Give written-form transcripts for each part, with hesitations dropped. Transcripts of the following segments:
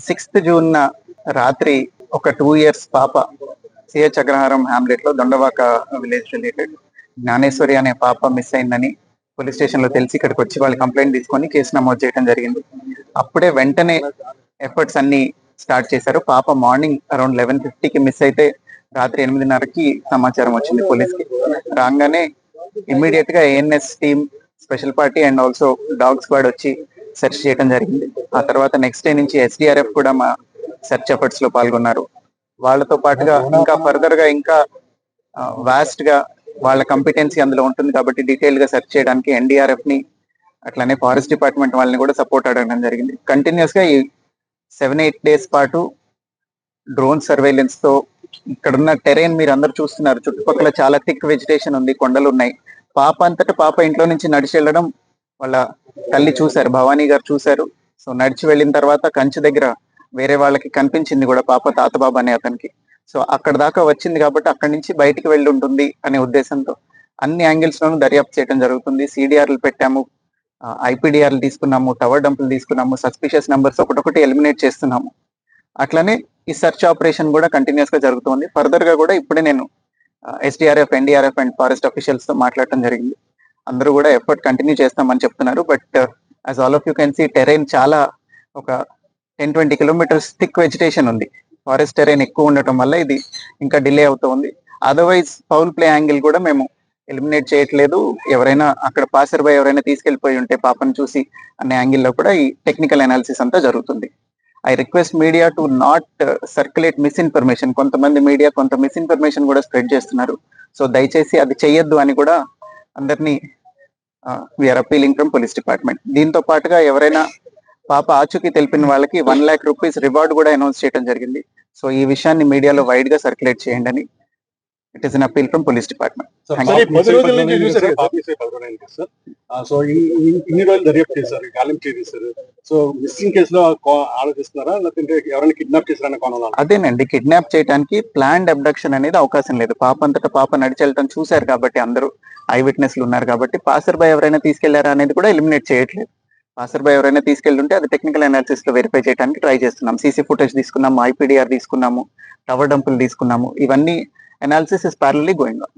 6th June రాత్రి ఒక 2 years పాప సిహెచ్ అగ్రహారం హ్యామ్లెట్ లో దొండవాక విలేజ్ రిలేటెడ్ జ్ఞానేశ్వరి అనే పాప మిస్ అయిందని పోలీస్ స్టేషన్ లో తెలిసి ఇక్కడికి వచ్చి వాళ్ళు కంప్లైంట్ తీసుకొని కేసు నమోదు చేయడం జరిగింది. అప్పుడే వెంటనే ఎఫర్ట్స్ అన్ని స్టార్ట్ చేశారు. పాప మార్నింగ్ అరౌండ్ 11:50కి మిస్ అయితే రాత్రి 8:30కి సమాచారం వచ్చింది పోలీస్కి. రాగానే ఇమ్మీడియట్ గా ANS team, special party and also dog squad వచ్చి సెర్చ్ చేయడం జరిగింది. ఆ తర్వాత నెక్స్ట్ డే నుంచి ఎస్డిఆర్ఎఫ్ కూడా మా సెర్చ్ ఎఫర్ట్స్ లో పాల్గొన్నారు. వాళ్ళతో పాటుగా ఇంకా ఫర్దర్ గా ఇంకా వాస్ట్ గా వాళ్ళ కంపిటెన్సీ అందులో ఉంటుంది కాబట్టి డీటెయిల్ గా సెర్చ్ చేయడానికి ఎన్డీఆర్ఎఫ్ ని అట్లానే ఫారెస్ట్ డిపార్ట్మెంట్ వాళ్ళని కూడా సపోర్ట్ అడగడం జరిగింది. కంటిన్యూస్ గా ఈ 7-8 days పాటు డ్రోన్ సర్వేలెన్స్ తో ఇక్కడున్న టెరైన్ మీరు అందరు చూస్తున్నారు. చుట్టుపక్కల చాలా థిక్ వెజిటేషన్ ఉంది, కొండలు ఉన్నాయి. పాప అంతటా పాప ఇంట్లో నుంచి నడిచి వెళ్ళడం వాళ్ళ తల్లి చూశారు, భవానీ గారు చూశారు. సో నడిచి వెళ్ళిన తర్వాత కంచి దగ్గర వేరే వాళ్ళకి కనిపించింది కూడా పాప, తాతబాబు అనే అతనికి. సో అక్కడ దాకా వచ్చింది కాబట్టి అక్కడి నుంచి బయటికి వెళ్ళి ఉంటుంది అనే ఉద్దేశంతో అన్ని యాంగిల్స్ లోనూ దర్యాప్తు చేయడం జరుగుతుంది. సిడిఆర్లు పెట్టాము, ఐపీడిఆర్లు తీసుకున్నాము, టవర్ డంపులు తీసుకున్నాము, సస్పిషియస్ నెంబర్స్ ఒకటొకటి ఎలిమినేట్ చేస్తున్నాము. అట్లానే ఈ సెర్చ్ ఆపరేషన్ కూడా కంటిన్యూస్ గా జరుగుతుంది. ఫర్దర్ గా కూడా ఇప్పుడే నేను SDRF, NDRF and forest officials తో మాట్లాడటం జరిగింది. అందరూ కూడా ఎఫర్ట్ కంటిన్యూ చేస్తామని చెప్తున్నారు. But as all of you can see terrain చాలా ఒక 10-20 kilometers థిక్ వెజిటేషన్ ఉంది. ఫారెస్ట్ టెరైన్ ఎక్కువ ఉండటం వల్ల ఇది ఇంకా డిలే అవుతూ ఉంది. అదర్వైజ్ ఫౌల్ ప్లే యాంగిల్ కూడా మేము ఎలిమినేట్ చేయట్లేదు. ఎవరైనా అక్కడ పాసర్ బై ఎవరైనా తీసుకెళ్లిపోయి ఉంటే పాపను చూసి అనే యాంగిల్లో కూడా ఈ టెక్నికల్ అనాలిసిస్ అంతా జరుగుతుంది. I request media to not circulate misinformation. కొంతమంది మీడియా కొంత మిస్ఇన్ఫర్మేషన్ కూడా స్ప్రెడ్ చేస్తున్నారు. సో దయచేసి అది చేయొద్దు అని కూడా అందరినీ we are appealing from police department. దీంతో పాటుగా ఎవరైనా పాప ఆచూకీ తెలిపిన వాళ్ళకి 1 lakh rupees రివార్డ్ కూడా అనౌన్స్ చేయడం జరిగింది. సో ఈ విషయాన్ని మీడియాలో వైడ్ గా సర్క్యులేట్ చేయండి అని it is an appeal from police department. So ఇన్ని రోజులు దర్యాప్తు చేశారు, గాలింపు చేశారు. సో మిస్సింగ్ కేసులో ఆలోచిస్తున్నారా, లేకపోతే ఎవరైనా కిడ్నాప్ చేశారనే కోణంలో? అదేనండి, కిడ్నాప్ చేయడానికి ప్లాన్డ్ అబ్డక్షన్ అనేది అవకాశం లేదు. పాప అంతటా పాప నడిచి వెళ్ళటం చూశారు కాబట్టి అందరూ ఐ విట్నెస్లు ఉన్నారు కాబట్టి పాసర్ బై ఎవరైనా తీసుకెళ్లారా అనేది కూడా ఎలిమినేట్ చేయట్లేదు. పాసర్ బై ఎవరైనా తీసుకెళ్తుంటే అది టెక్నికల్ అనాలిసిస్ లో వెరిఫై చేయడానికి ట్రై చేస్తున్నాం. సీసీ ఫుటేజ్ తీసుకున్నాము, ఐపీడిఆర్ తీసుకున్నాము, టవర్ డంపులు తీసుకున్నాము. ఇవన్నీ అనాలిసిస్ ఇస్ ప్యారలీ గోయింగ్ ఆన్.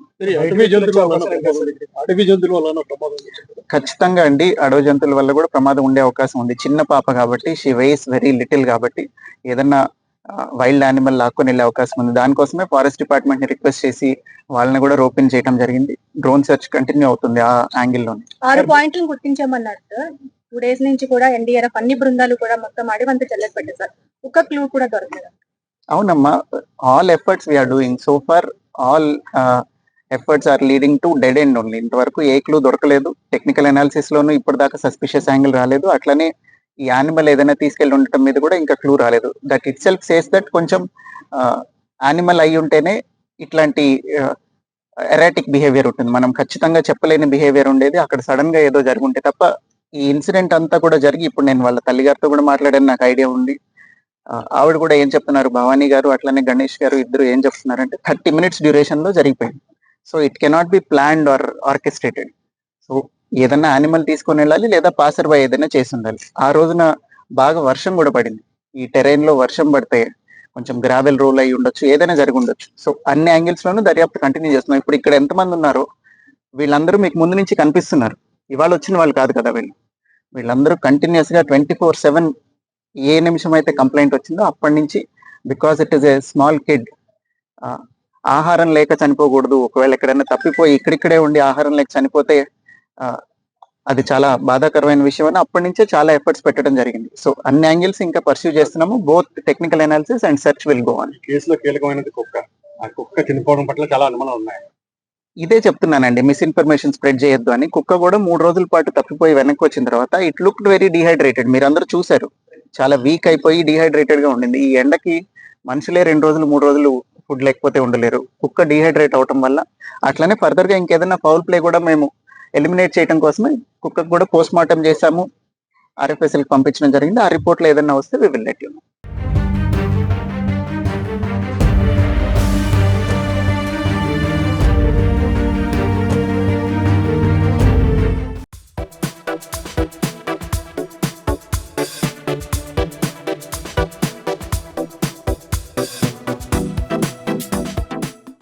ఖచ్చితంగా అండి, అడవి జంతువుల వల్ల కూడా ప్రమాదం ఉండే అవకాశం ఉంది. చిన్న పాప కాబట్టి, షీ వెయిస్ వెరీ లిటిల్ కాబట్టి ఏదన్నా వైల్డ్ యానిమల్ లాక్కొని వెళ్ళే అవకాశం ఉంది. దానికోసమే ఫారెస్ట్ డిపార్ట్మెంట్ ని రిక్వెస్ట్ చేసి వాళ్ళని కూడా రోపిన్ చేయడం జరిగింది. డ్రోన్ సెర్చ్ కంటిన్యూ అవుతుంది ఆ యాంగిల్ లోనే. 6 పాయింట్లు గుర్తించామన్నారు సార్. 2 days నుంచి కూడా ఎన్డీఆర్ఎఫ్ అన్ని బృందాలు కూడా మొత్తం అడివంతా చెల్లెలు పెట్టారు సార్. ఒక క్లూ కూడా దొరకలేదు. అవునమ్మా, all efforts we are doing so far. All efforts are leading to dead end only. ఇంతవరకు ఏ క్లూ దొరకలేదు. టెక్నికల్ అనాలిసిస్ లోనూ ఇప్పటిదాకా సస్పిషియస్ యాంగిల్ రాలేదు. అట్లనే ఈ యానిమల్ ఏదైనా తీసుకెళ్లి ఉండటం మీద కూడా ఇంకా క్లూ రాలేదు. That it self says that కొంచెం యానిమల్ అయి ఉంటేనే ఇట్లాంటి ఎరాటిక్ బిహేవియర్ ఉంటుంది. మనం ఖచ్చితంగా చెప్పలేని బిహేవియర్ ఉండేది, అక్కడ సడన్ గా ఏదో జరుగుంటే తప్ప. ఈ ఇన్సిడెంట్ అంతా కూడా జరిగి ఇప్పుడు నేను వాళ్ళ తల్లిగారితో కూడా మాట్లాడాను, నాకు ఐడియా ఉంది. ఆవిడ కూడా ఏం చెప్తున్నారు, భవానీ గారు అట్లనే గణేష్ గారు ఇద్దరు ఏం చెప్తున్నారంటే 30 minutes డ్యూరేషన్ లో జరిగిపోయింది. So it cannot be planned or orchestrated. So ఏదైనా యానిమల్ తీసుకొని వెళ్ళాలి లేదా పాసర్ బై ఏదైనా చేసి ఉండాలి. ఆ రోజున బాగా వర్షం కూడా పడింది. ఈ టెరైన్ లో వర్షం పడితే కొంచెం గ్రావెల్ రోల్ అయి ఉండొచ్చు, ఏదైనా జరిగి ఉండొచ్చు. సో అన్ని యాంగిల్స్ లోనూ దర్యాప్తు కంటిన్యూ చేస్తున్నాం. ఇప్పుడు ఇక్కడ ఎంతమంది ఉన్నారో వీళ్ళందరూ మీకు ముందు నుంచి కనిపిస్తున్నారు. ఇవాళ వచ్చిన వాళ్ళు కాదు కదా వీళ్ళందరూ కంటిన్యూస్ గా 24/7 ఏ నిమిషం అయితే కంప్లైంట్ వచ్చిందో అప్పటి నుంచి, because it is a small kid, ఆహారం లేక చనిపోకూడదు. ఒకవేళ ఎక్కడైనా తప్పిపోయి ఇక్కడిక్కడే ఉండి ఆహారం లేక చనిపోతే అది చాలా బాధాకరమైన విషయం అని అప్పటి నుంచే చాలా ఎఫర్ట్స్ పెట్టడం జరిగింది. సో అన్ని యాంగిల్స్ ఇంకా పర్స్యూ చేస్తున్నాము. Both technical analysis and search will go on. కేసులో కీలకమైనది కుక్క. ఆ కుక్క చనిపోవడం పట్ల చాలా అనుమానాలు ఉన్నాయి. ఇదే చెప్తున్నానండి, మిస్ఇన్ఫర్మేషన్ స్ప్రెడ్ చేయొద్దు అని. కుక్క కూడా 3 రోజుల పాటు తప్పిపోయి వెనక్కి వచ్చిన తర్వాత ఇట్ లుక్డ్ వెరీ డిహైడ్రేటెడ్. మీరు అందరూ చూశారు, చాలా వీక్ అయిపోయి డిహైడ్రేటెడ్ గా ఉండింది. ఈ ఎండకి మనుషులే 2 రోజులు 3 రోజులు ఫుడ్ లేకపోతే ఉండలేరు. కుక్క డిహైడ్రేట్ అవటం వల్ల. అట్లనే ఫర్దర్ గా ఇంకేదైనా ఫౌల్ ప్లే కూడా మేము ఎలిమినేట్ చేయడం కోసమే కుక్కకు కూడా పోస్ట్ మార్టం చేశాము, ఆర్ఎఫ్ఎస్ఎల్ పంపించడం జరిగింది. ఆ రిపోర్ట్ లో ఏదైనా వస్తే we will let you know. Sir